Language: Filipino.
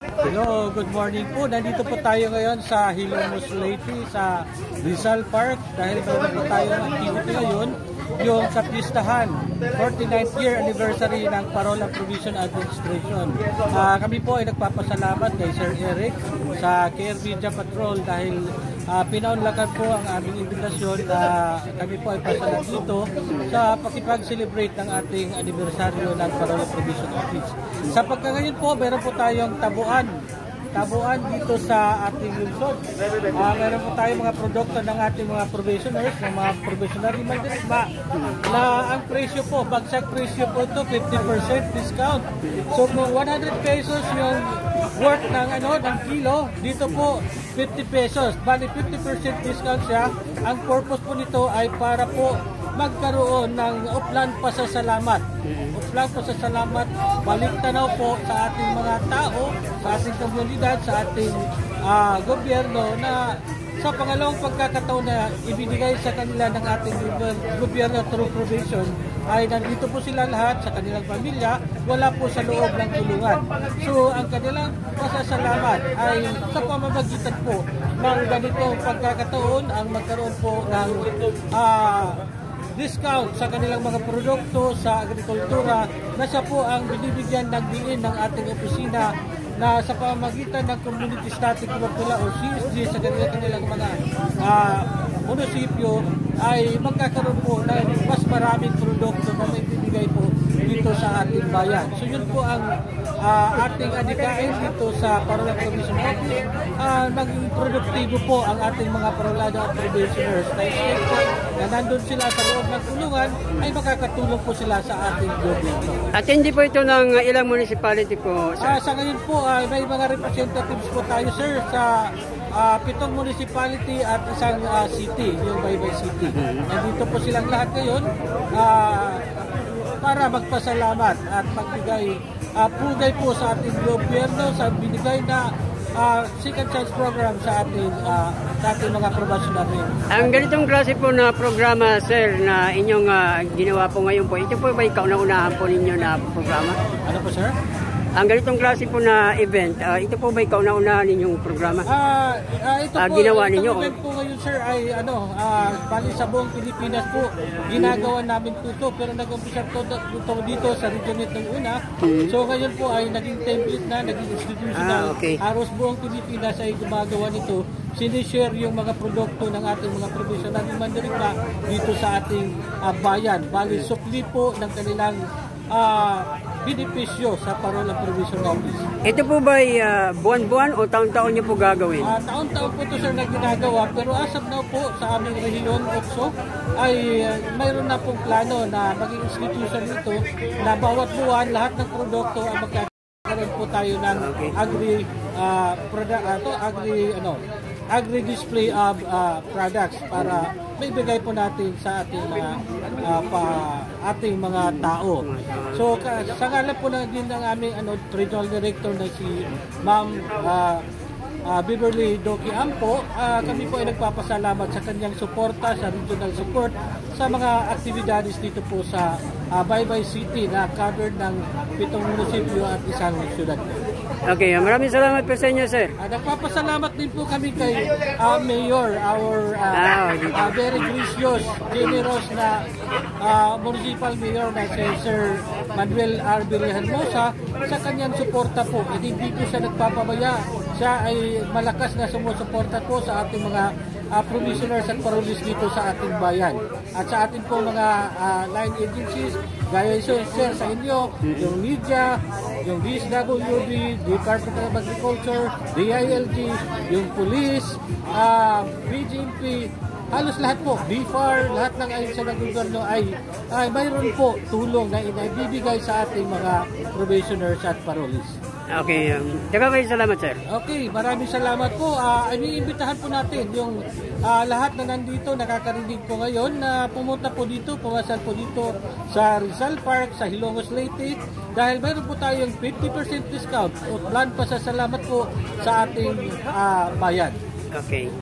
Hello, good morning po. Nandito po tayo ngayon sa Hilongos Leyte sa Rizal Park dahil meron po tayo ng activity ngayon yung sa pistahan 49th year anniversary ng Parola Provincial Administration. Kami po ay nagpapasalamat kay Sir Eric sa KR Media Patrol dahil pinaunlakan po ang aming invitasyon na kami po ay pasalam dito sa pakipag-celebrate ng ating anibersaryo ng Parola Provincial Office. Sa pagkangayon po, meron po tayong tabuan dito sa ating lungsod. Meron po tayong mga produkto ng ating mga probationers, ng mga probationary mandirigma na ang presyo po, bagsak presyo po ito, 50% discount. So kung 100 pesos yung worth ng kilo, dito po 50 pesos. Bali 50% discount siya. Ang purpose po nito ay para po magkaroon ng upland pasasalamat. Upland pasasalamat, balik tanaw po sa ating mga tao, sa ating komunidad, sa ating gobyerno na sa pangalawang pagkakataon na ibinigay sa kanila ng ating gobyerno through provision ay nandito po sila lahat sa kanilang pamilya, wala po sa loob ng tulungan. So ang kanilang pasasalamat ay sa pamamagitan po ng ganitong pagkakataon ang magkaroon po ng discount sa kanilang mga produkto sa agrikultura na siya po ang binibigyan ng diin ng ating opisina na sa pamamagitan ng Community Static Work nila o CSG sa kanilang mga munisipyo ay magkakaroon po ng mas maraming produkto na may bibigay po dito sa ating bayan. So yun po ang ating adikain dito sa Parola Provincial Office. Maging produktibo po ang ating mga parolado at probationers na nandun sila sa loob ng tulungan ay makakatulong po sila sa ating gobyerno. At hindi po ito ng ilang municipality po, sir? Sa ngayon po may mga representatives po tayo, sir, sa 7 municipality at isang city, yung Baybay City. Nandito po silang lahat ngayon para magpasalamat at magbigay pugay po sa ating gobyerno sa binigay na second chance program sa ating mga probationary. Ang ganitong klase po na programa, sir, na inyong ginawa po ngayon po, ito po ba kauna-unahan po ninyo na programa? Ano po, sir? Ang ganitong klase po na event, ito po ba kauna-unahan ninyong programa? Ito po, ginawa ninyo? Event po ngayon, sir, ay bali sa buong Pilipinas po, ginagawa namin po ito, pero nag-umpisa po dito sa region ng una. So ngayon po ay naging template na, naging institutional. Okay. Halos buong Pilipinas ay gumagawa nito. Sinishare yung mga produkto ng ating mga provisional mandirigma dito sa ating bayan. Bali, supli po ng kanilang benepisyo sa Parola Provincial Office. Ito po ba buwan-buwan o taon-taon niyo po gagawin? Taon-taon po ito, sir, na ginagawa, pero as of now po sa aming rehiyon OPSO ay mayroon na pong plano na maging institution nito na bawat buwan lahat ng produkto ay magkakaroon po tayo ng agri-display of products para maibigay po natin sa ating mga tao. So sa ngalan po na din ng aming regional director na si Ma'am Beverly Doki Ampo, kami po ay nagpapasalamat sa kanyang suporta, sa regional support sa mga aktibidades dito po sa Baybay City na covered ng 7 munisipyo at isang syudad. Okay, maraming salamat po sa inyo, sir. Nagpapasalamat din po kami kay Mayor, our very gracious, generous na municipal mayor na si Sir Manuel R. Hermosa sa kanyang suporta po. Hindi po siya nagpapabaya. Siya ay malakas na sumusuporta po sa ating mga provisioners at parolis dito sa ating bayan. At sa ating po mga line agencies, gaya sir sa inyo, yung media, yung DSWD, Department of Agriculture, DILG, yung police, BGMP, halos lahat po, BFAR, lahat ng ayon sa gobyerno ay mayroon po tulong na ibibigay sa ating mga probationers at parolis. Okay, maraming salamat, sir. Okay, maraming salamat po. Iniimbitahan po natin yung lahat na nandito, nakakarinig po ngayon na pumunta po dito, pumasal po dito sa Rizal Park, sa Hilongos Leyte, dahil mayroon po tayong 50% discount o plan pasasalamat po sa ating bayan. Okay.